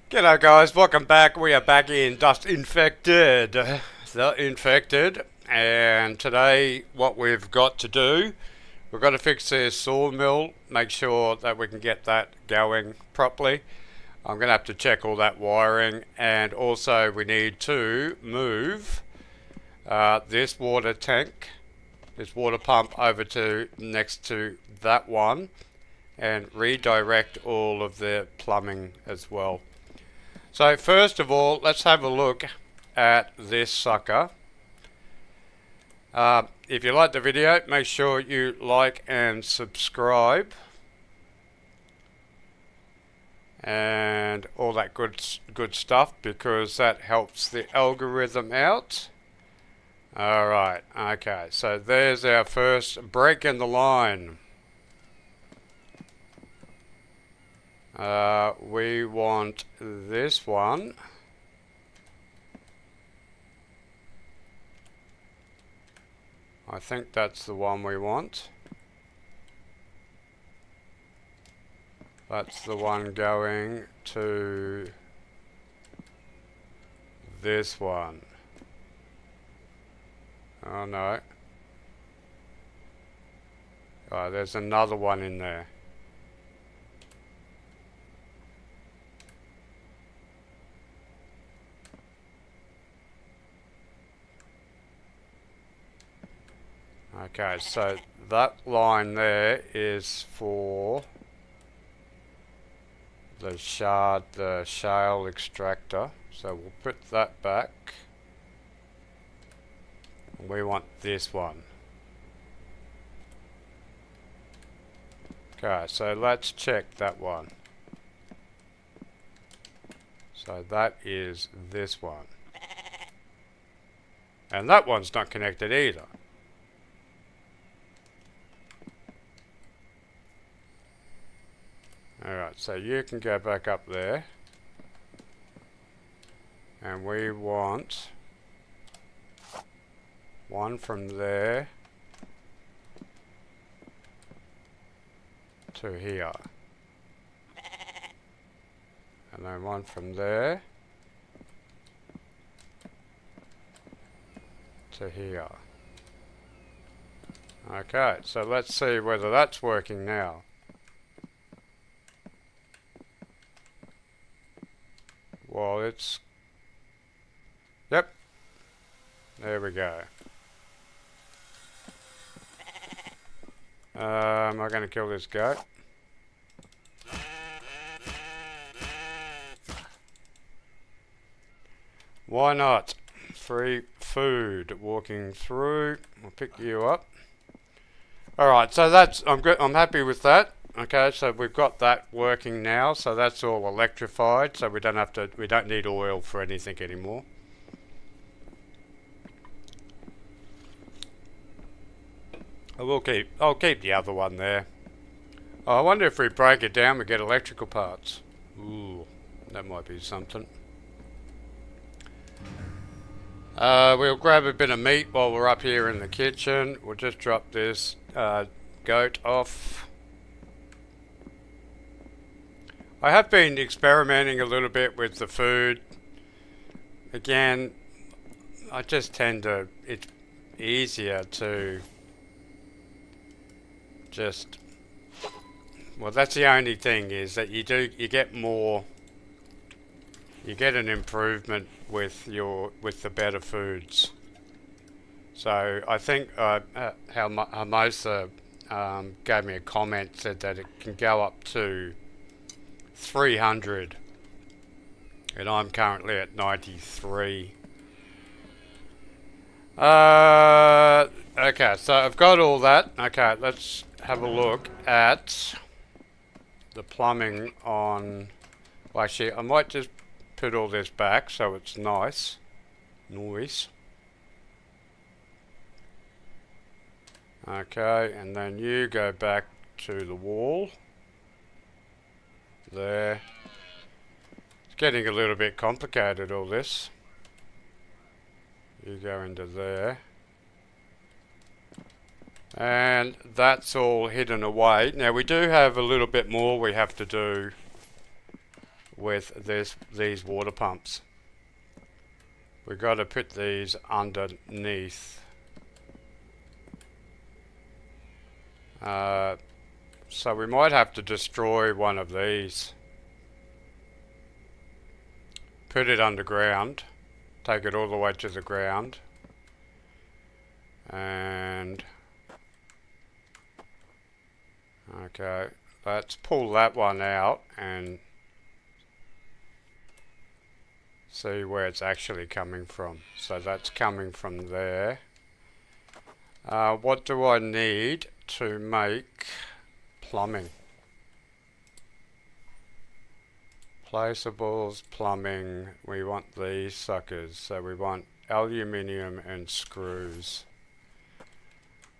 G'day guys, welcome back. We are back in Dust Infected. The Infected. And today what we've got to do, we've got to fix this sawmill, make sure that we can get that going properly. I'm going to have to check all that wiring, and also we need to move this water tank, this water pump over to next to that one, and redirect all of the plumbing as well. So first of all, let's have a look at this sucker. If you like the video, make sure you like and subscribe and all that good stuff, because that helps the algorithm out. Alright, okay, so there's our first break in the line. We want this one. I think that's the one we want. That's the one going to this one. Oh no. Oh, there's another one in there. Okay, so that line there is for the shale extractor. So we'll put that back. We want this one. Okay, so let's check that one. So that is this one. And that one's not connected either. Alright, so you can go back up there. And we want one from there to here. And then one from there to here. Okay, so let's see whether that's working now. Well, it's... Yep. There we go. Am I going to kill this goat? Why not? Free food. Walking through. I'll pick you up. Alright, so that's... I'm happy with that. Okay, so we've got that working now, so that's all electrified, so we don't need oil for anything anymore. I'll keep the other one there. Oh, I wonder if we break it down we get electrical parts. Ooh, that might be something. We'll grab a bit of meat while we're up here in the kitchen. We'll just drop this goat off. I have been experimenting a little bit with the food. Again, I just tend to... It's easier to just... Well, that's the only thing, is that you get more... You get an improvement with the better foods. So I think Hermosa gave me a comment, said that it can go up to 300, and I'm currently at 93. Okay, so I've got all that. Okay, let's have a look at the plumbing on... Well, actually, I might just put all this back so it's nice. Okay, and then you go back to the wall. There. It's getting a little bit complicated, all this. You go into there. And that's all hidden away. Now we do have a little bit more we have to do with these water pumps. We've got to put these underneath. So we might have to destroy one of these. Put it underground. Take it all the way to the ground. And okay, let's pull that one out and see where it's actually coming from. So that's coming from there. What do I need to make plumbing? Placeables, plumbing, we want these suckers. So we want aluminium and screws.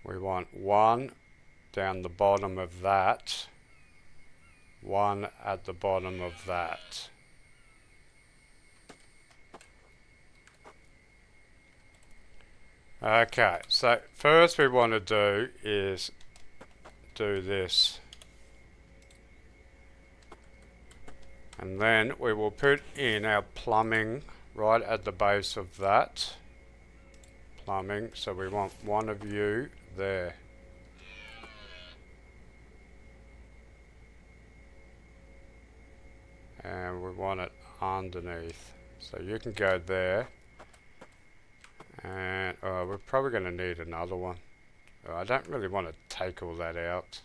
We want one down the bottom of that, one at the bottom of that. Okay, so first we want to do is do this. And then we will put in our plumbing right at the base of that. Plumbing, so we want one of you there. And we want it underneath. So you can go there. And we're probably going to need another one. I don't really want to take all that out.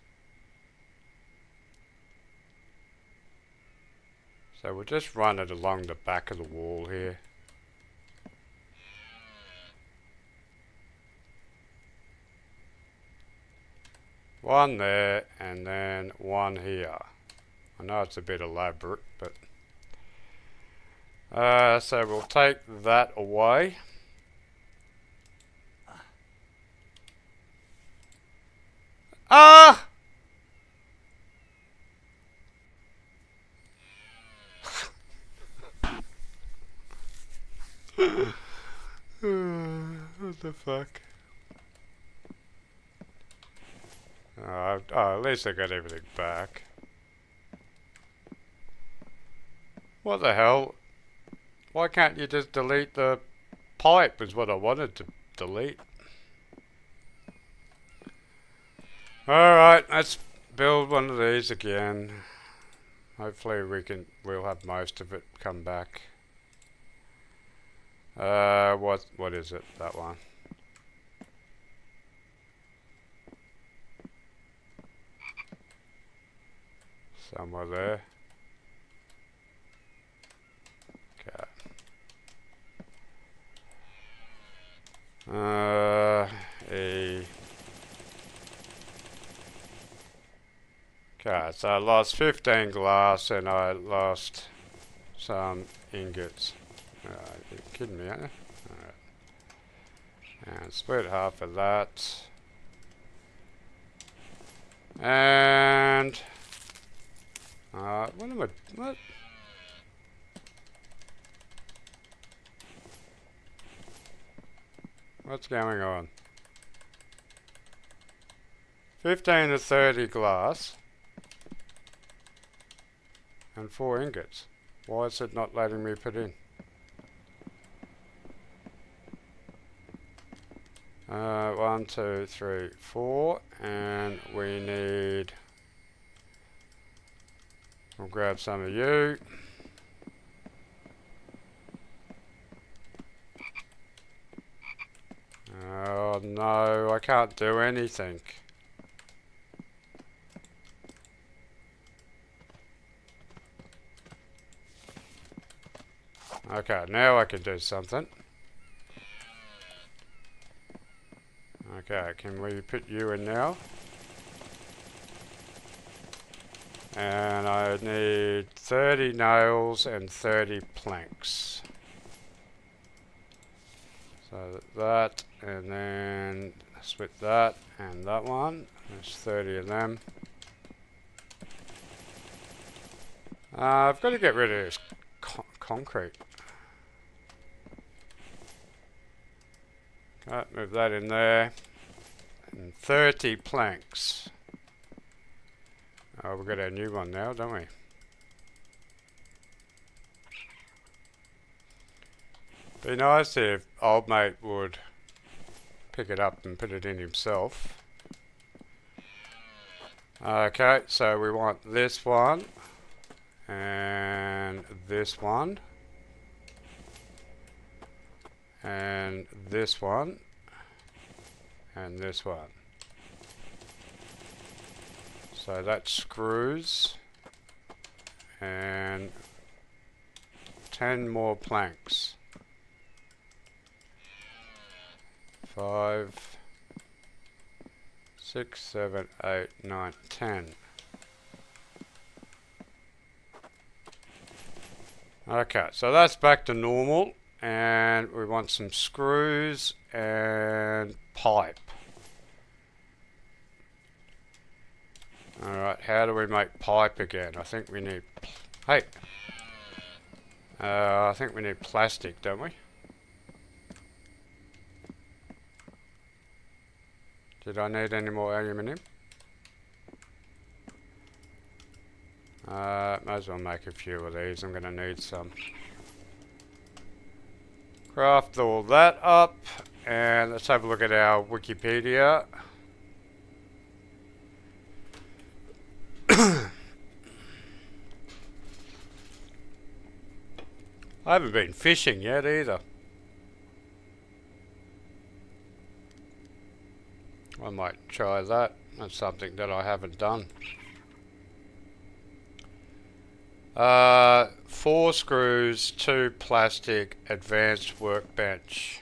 So we'll just run it along the back of the wall here. One there and then one here. I know it's a bit elaborate, but so we'll take that away. Ah! What the fuck? Oh, at least I got everything back. What the hell? Why can't you just delete the pipe is what I wanted to delete. Alright, let's build one of these again. Hopefully we'll have most of it come back. What is it? That one. Somewhere there. Okay. Okay, so I lost 15 glass and I lost some ingots. You're kidding me, aren't you? Alright. And split half of that. And what? What's going on? 15 to 30 glass and 4 ingots. Why is it not letting me put in? 1, 2, 3, 4, and we need. We'll grab some of you. Oh no, I can't do anything. Okay, now I can do something. Okay, can we put you in now? And I need 30 nails and 30 planks. So that, and then split that and that one. There's 30 of them. I've got to get rid of this concrete. Okay, move that in there. And 30 planks. Oh, we've got our new one now, don't we? Be nice if old mate would pick it up and put it in himself. Okay, so we want this one and this one and this one and this one. So that screws and 10 more planks. 5, 6, 7, 8, 9, 10. Okay, so that's back to normal, and we want some screws and pipe. Alright, how do we make pipe again? I think we need... Hey! I think we need plastic, don't we? Did I need any more aluminium? Might as well make a few of these. I'm going to need some. Craft all that up, and let's have a look at our Wikipedia. I haven't been fishing yet either. I might try that. That's something that I haven't done. 4 screws, 2 plastic, advanced workbench.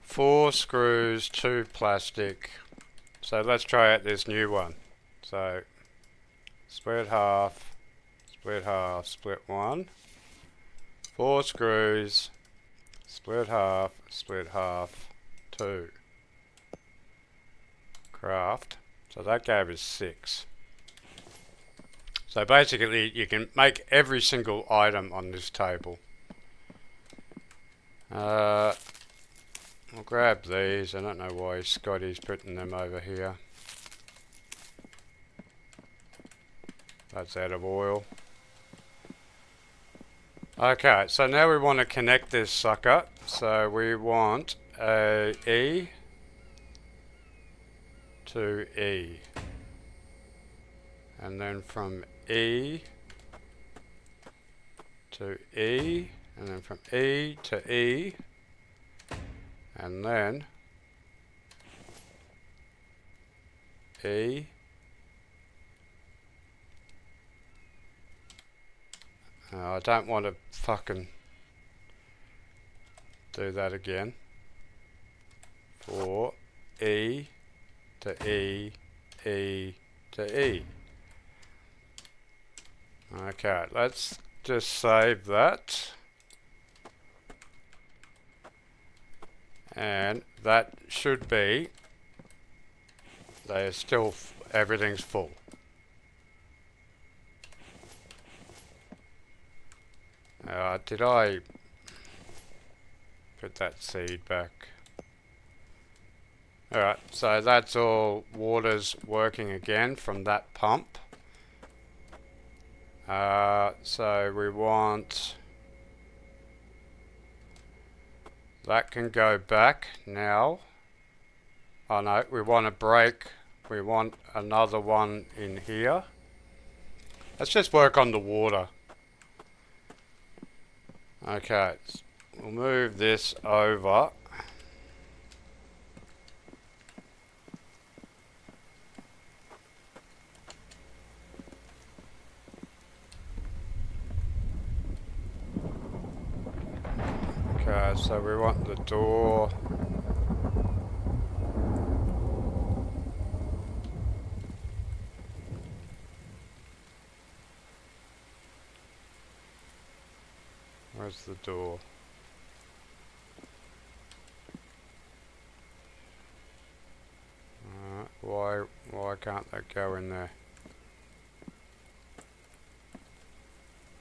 Four screws, 2 plastic. So let's try out this new one. So split half, split half, split one. 4 screws, split half, 2. Craft. So that gave us 6. So basically you can make every single item on this table. I'll grab these. I don't know why Scotty's putting them over here. That's out of oil. Okay, so now we want to connect this sucker. So we want a E to E. And then from E to E. And then from E to E. And then E. I don't want to fucking do that again. For E to E, E to E. Okay, let's just save that. And that should be, they're still, everything's full. Did I put that seed back? Alright, so that's all water's working again from that pump. So we want... that can go back now. Oh no, we want a break. We want another one in here. Let's just work on the water. Okay, we'll move this over. Okay, so we want the door. Where's the door? Why can't that go in there?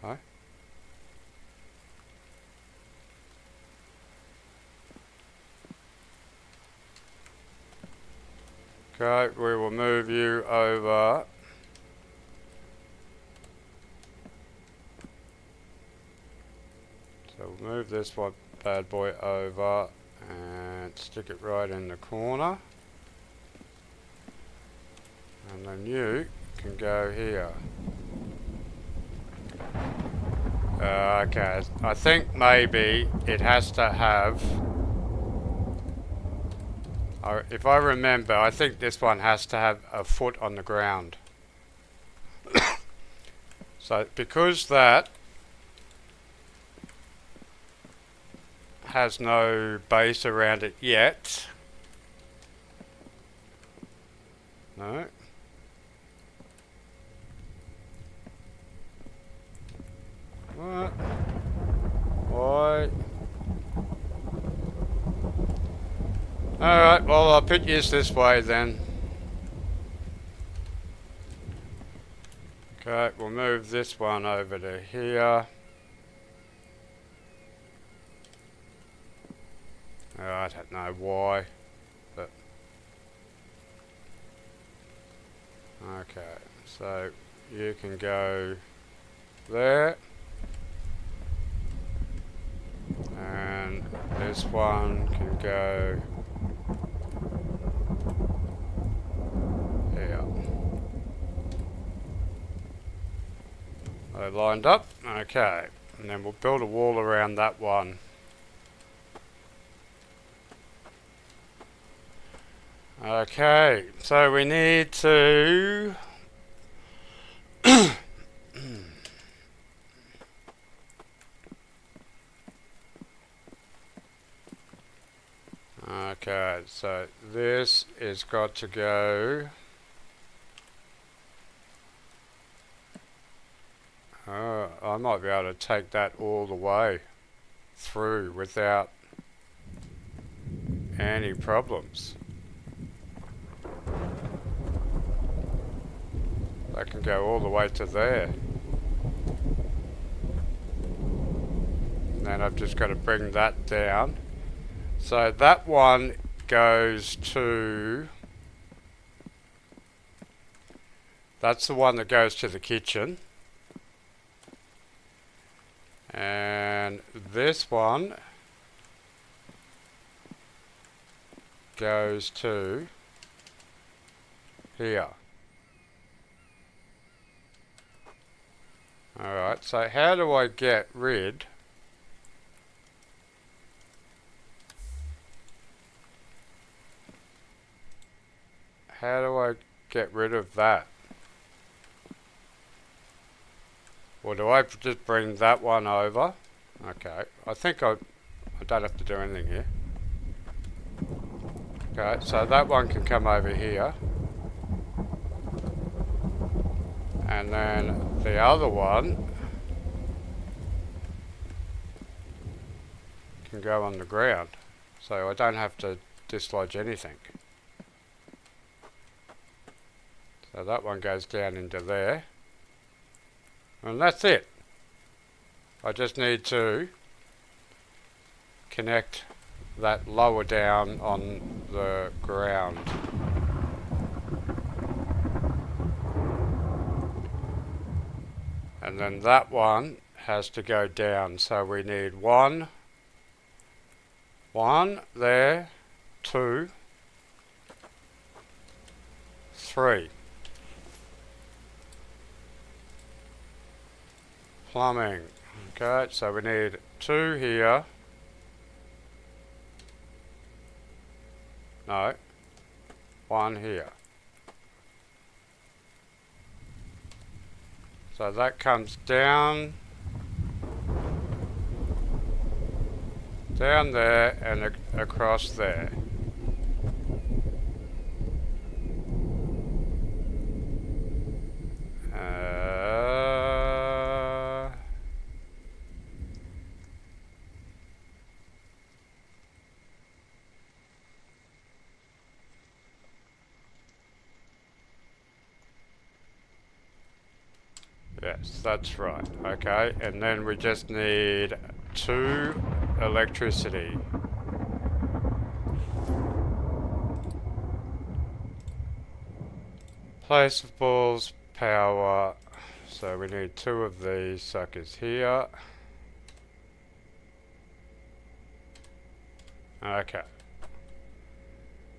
Huh? Okay, we will move you over we'll move this one bad boy over and stick it right in the corner. And then you can go here. Okay, I think maybe it has to have... if I remember, I think this one has to have a foot on the ground. So because that has no base around it yet. No. What? Why? Alright, well I'll put yours this way then. Okay, we'll move this one over to here. I don't know why, but... Okay, so you can go there. And this one can go here. They're lined up. Okay, and then we'll build a wall around that one. Okay, so we need to okay, so this is got to go. Oh, I might be able to take that all the way through without any problems. That can go all the way to there. And then I've just got to bring that down. So that one goes to... That's the one that goes to the kitchen. And this one goes to here. Alright, so how do I get rid of that? Or do I just bring that one over? Okay, I think I don't have to do anything here. Okay, so that one can come over here. And then the other one can go on the ground. So I don't have to dislodge anything. So that one goes down into there. And that's it. I just need to connect that lower down on the ground. And then that one has to go down. So we need one there, 2, 3. Plumbing. Okay, so we need 2 here. No. 1 here. So that comes down there and across there. Yes, that's right. Okay, and then we just need 2 electricity. Placeables, power. So we need 2 of these suckers here. Okay.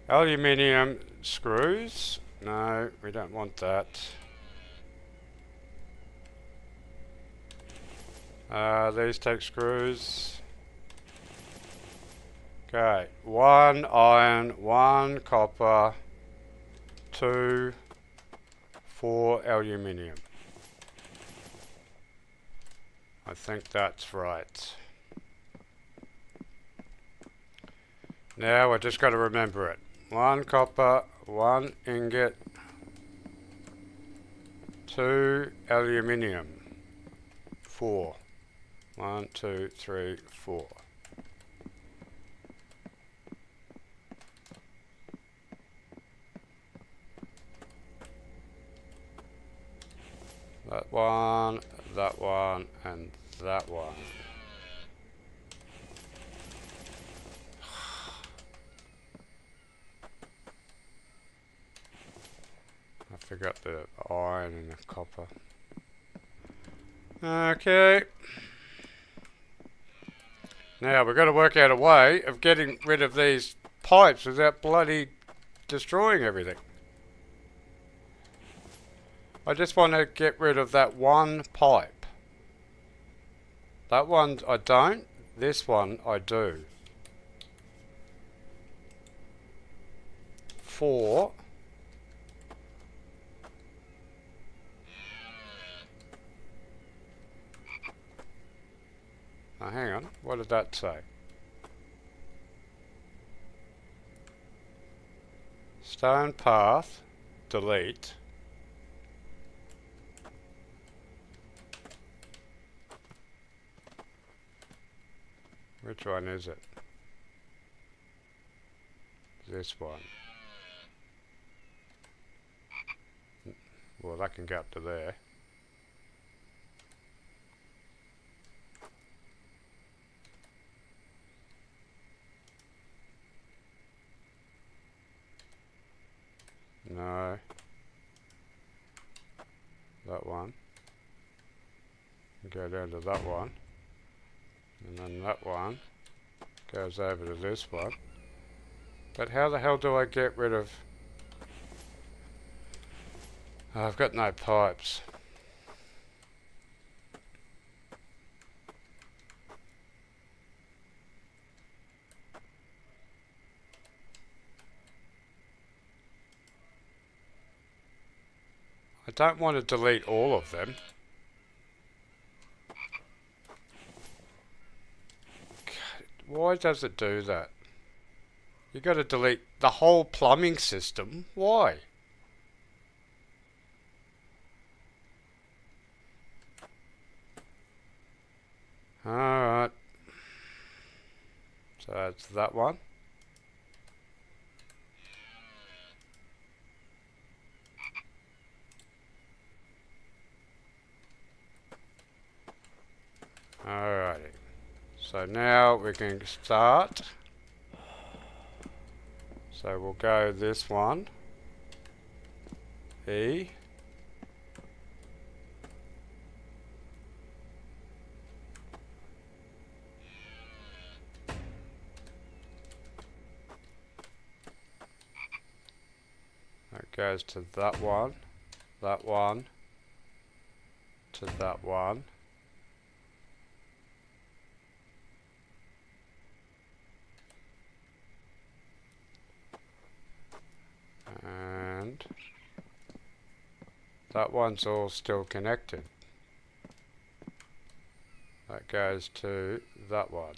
Aluminium screws. No, we don't want that. These take screws. Okay, 1 iron, 1 copper, 2, 4 aluminium. I think that's right. Now I just got to remember it. 1 copper, 1 ingot, 2 aluminium, 4. 1, 2, 3, 4. That one, and that one. I forgot the iron and the copper. Okay. Now we've got to work out a way of getting rid of these pipes without bloody destroying everything. I just want to get rid of that one pipe. That one I don't. This one I do. 4. Now hang on. What did that say? Stone path. Delete. Which one is it? This one. Well, that can go up to there. No. That one. Go down to that one. And then that one goes over to this one. But how the hell do I get rid of... Oh, I've got no pipes. I don't want to delete all of them. Why does it do that? You got to delete the whole plumbing system. Why? Alright. So that's that one. Alrighty. So now we can start. So we'll go this one. E. That goes to that one, to that one. And that one's all still connected. That goes to that one.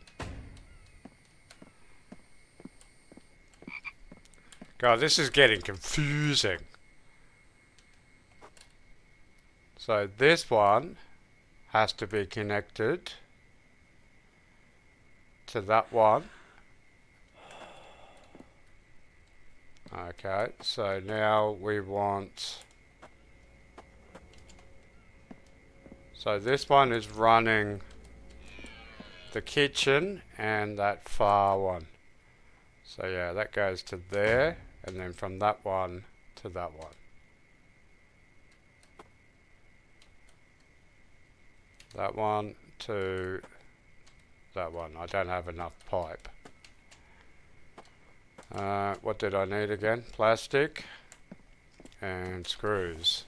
God, this is getting confusing. So this one has to be connected to that one. Okay, so now we want... So this one is running the kitchen and that far one. So yeah, that goes to there, and then from that one to that one. That one to that one. I don't have enough pipe. What did I need again? Plastic and screws.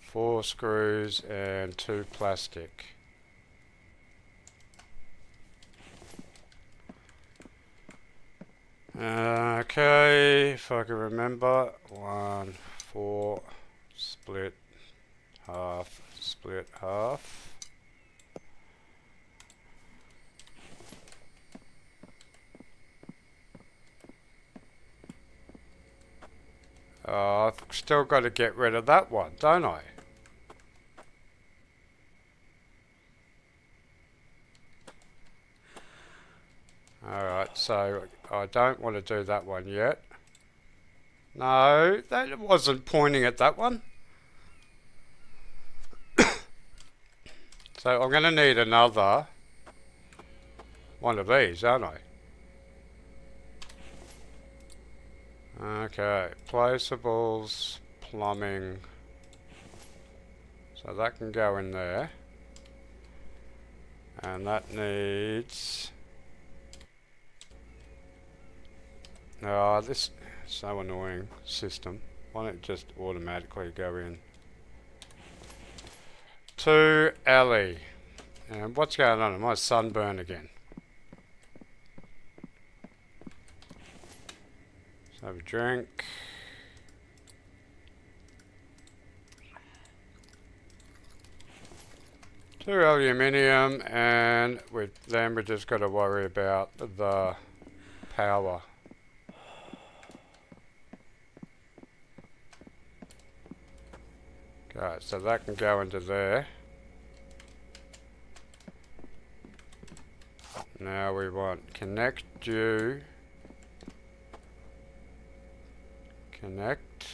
4 screws and 2 plastic. Okay, if I can remember, 1, 4, split, half, split, half. I've still got to get rid of that one, don't I? Alright, so I don't want to do that one yet. No, that wasn't pointing at that one. So I'm going to need another one of these, aren't I? Okay, placeables, plumbing. So that can go in there. And that needs... Oh, this is so annoying system. Why don't it just automatically go in? To Ellie. And what's going on? Am I sunburn again? Let's have a drink. To aluminium, and then we just got to worry about the power. Okay, so that can go into there. Now we want connect you, connect,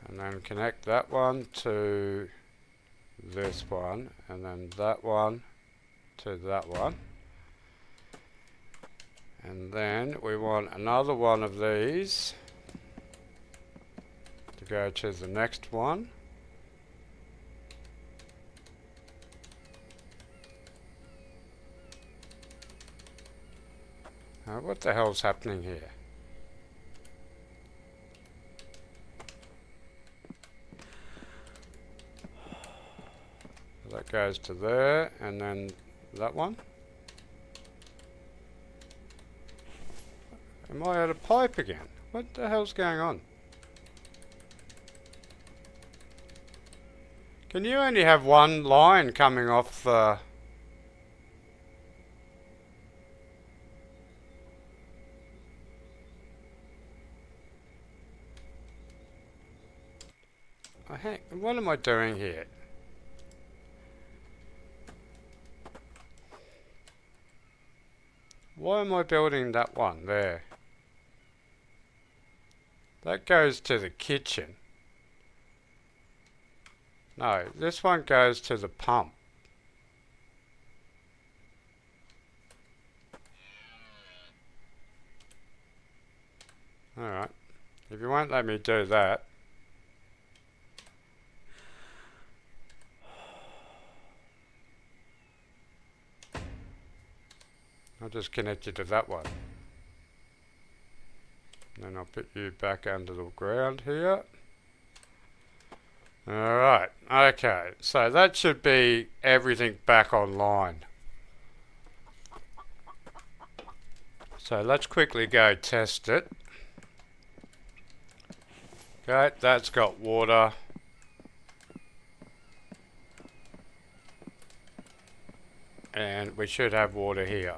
and then connect that one to this one, and then that one to that one. And then we want another one of these to go to the next one. Now what the hell's happening here? That goes to there, and then that one. Am I out of pipe again? What the hell's going on? Can you only have one line coming off the... Oh, heck, what am I doing here? Why am I building that one there? That goes to the kitchen. No, this one goes to the pump. Alright. If you won't let me do that. I'll just connect you to that one. Then I'll put you back under the ground here. Alright, okay, so that should be everything back online. So let's quickly go test it. Okay, that's got water. And we should have water here.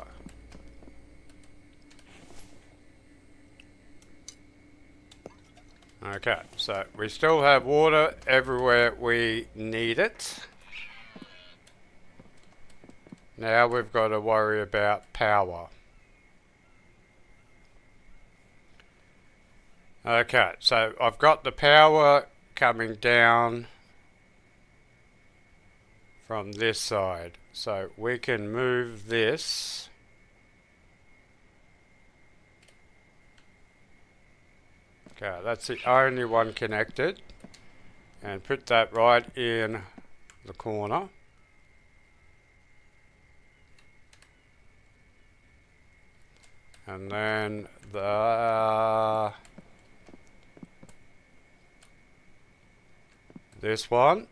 Okay, so we still have water everywhere we need it. Now we've got to worry about power. Okay, so I've got the power coming down from this side. So we can move this. Okay, that's the only one connected. and put that right in the corner. And then this one.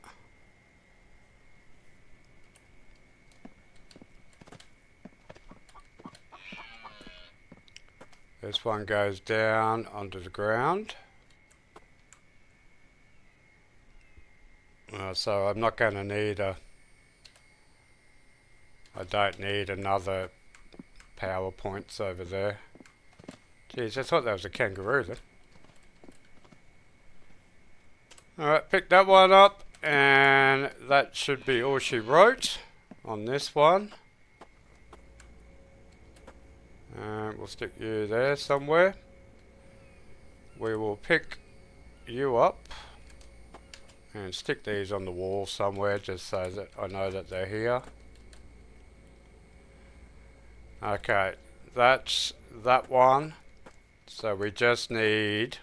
This one goes down onto the ground. So I'm not going to need I don't need another power points over there. Geez, I thought that was a kangaroo then. Alright, pick that one up, and that should be all she wrote on this one. And we'll stick you there somewhere. We will pick you up and stick these on the wall somewhere just so that I know that they're here. Okay, that's that one. So we just need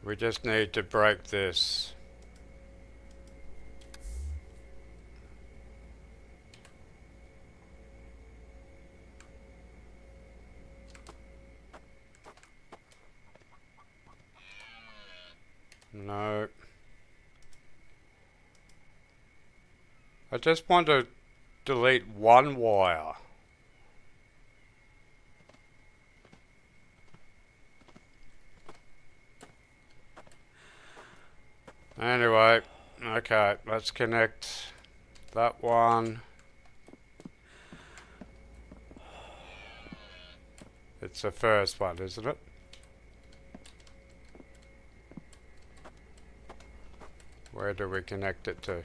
we just need to break this. No. I just want to delete one wire. Anyway, okay, let's connect that one. It's the first one, isn't it? Where do we connect it to?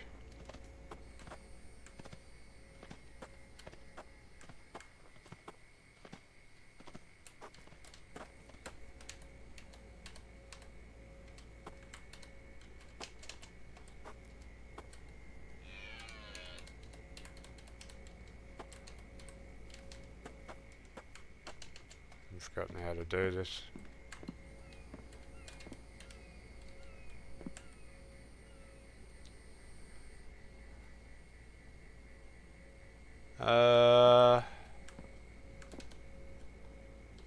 I've forgotten how to do this.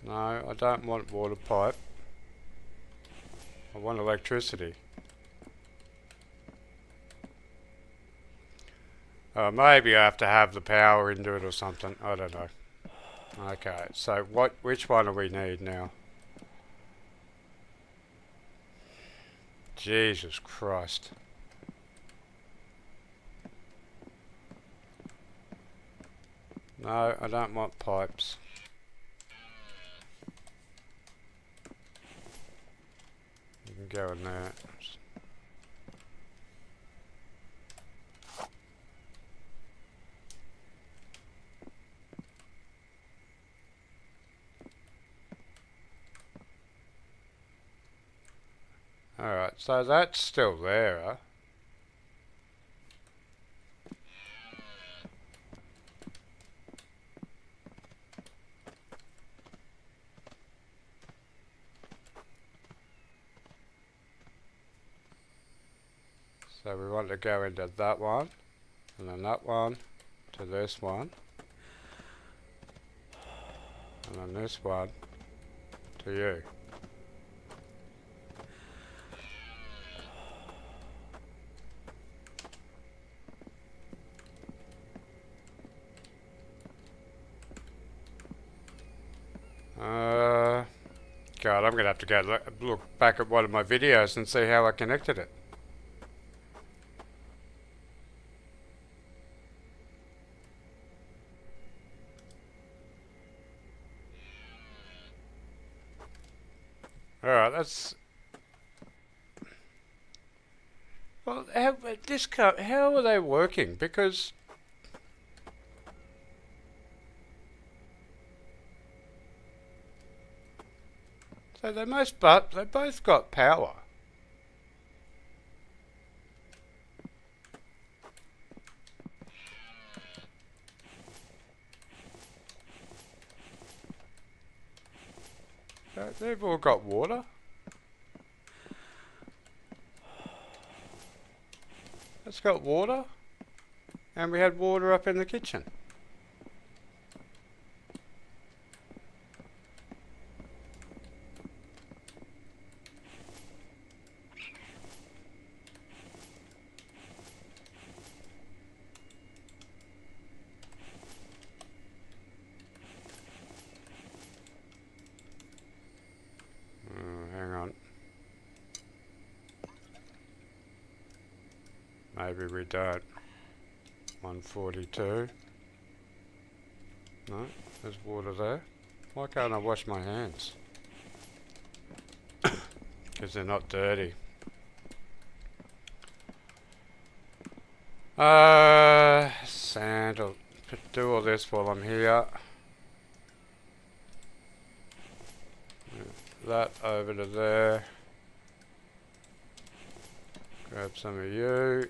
No, I don't want water pipe. I want electricity. Maybe I have to have the power into it or something. I don't know. Okay, so which one do we need now? Jesus Christ. No, I don't want pipes. You can go in there. Alright, so that's still there, huh? So we want to go into that one, and then that one, to this one, and then this one, to you. God, I'm going to have to go look back at one of my videos and see how I connected it. Alright, that's... Well, how are they working? Because... So they both got power. They've all got water. It's got water. And we had water up in the kitchen. Hang on. Maybe we don't. 142. No, there's water there. Why can't I wash my hands? Because they're not dirty. Sand. I'll do all this while I'm here. Move that over to there. Grab some of you.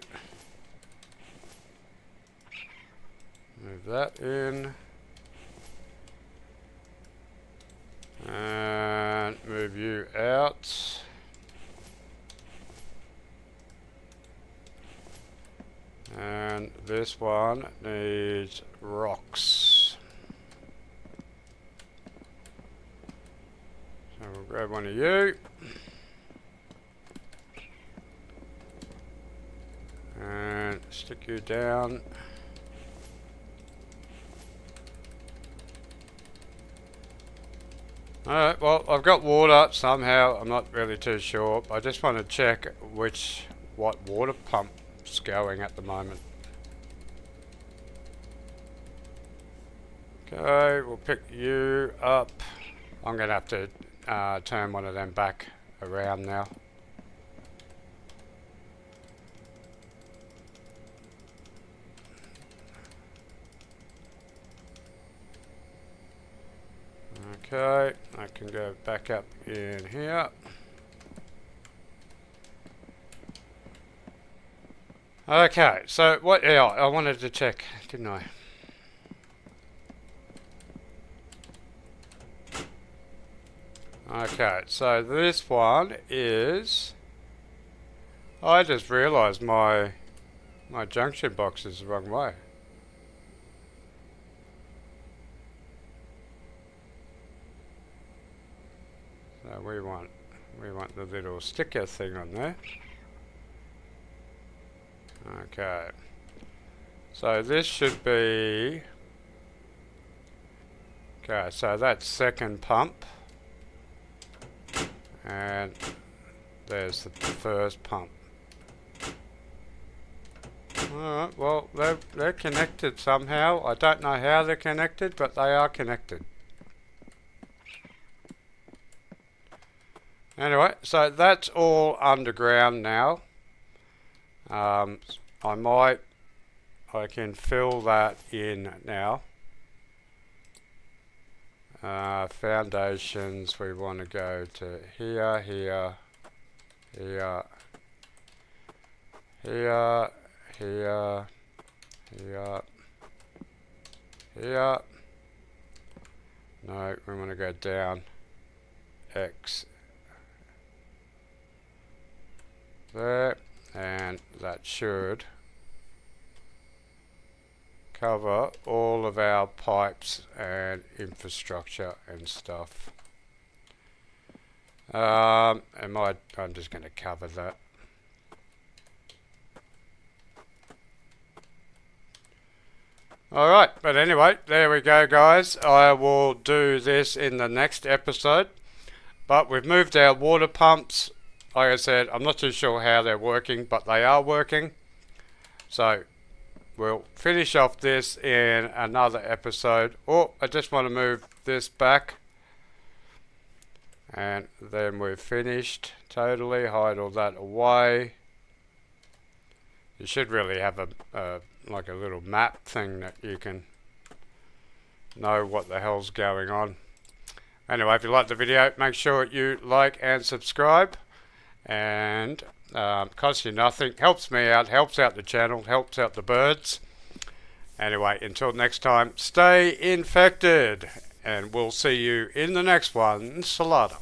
Move that in. And move you out. And this one needs rocks. So we'll grab one of you. And stick you down. Alright, well, I've got water somehow. I'm not really too sure. I just want to check what water pump's going at the moment. Okay, we'll pick you up. I'm going to have to turn one of them back around now. Okay, I can go back up in here. Okay, so what, yeah, I wanted to check, didn't I? Okay, so this one is, I just realised my junction box is the wrong way. So we want the little sticker thing on there. Okay. So this should be, okay, so that's second pump. And there's the first pump. Alright, well they're connected somehow. I don't know how they're connected, but they are connected. Anyway, so that's all underground now. I can fill that in now. Foundations, we want to go to here, here, here, here, here, here, here. No, we want to go down X there, and that should cover all of our pipes and infrastructure and stuff. I'm just going to cover that. Alright, but anyway, there we go guys. I will do this in the next episode. But we've moved our water pumps. Like I said, I'm not too sure how they're working, but they are working. So we'll finish off this in another episode. Oh, I just want to move this back. And then we're finished totally. Hide all that away. You should really have a like a little map thing that you can know what the hell's going on. Anyway, if you like the video, make sure you like and subscribe. And costs you nothing, helps me out, helps out the channel, helps out the birds. Anyway, until next time, stay infected and we'll see you in the next one. Salada.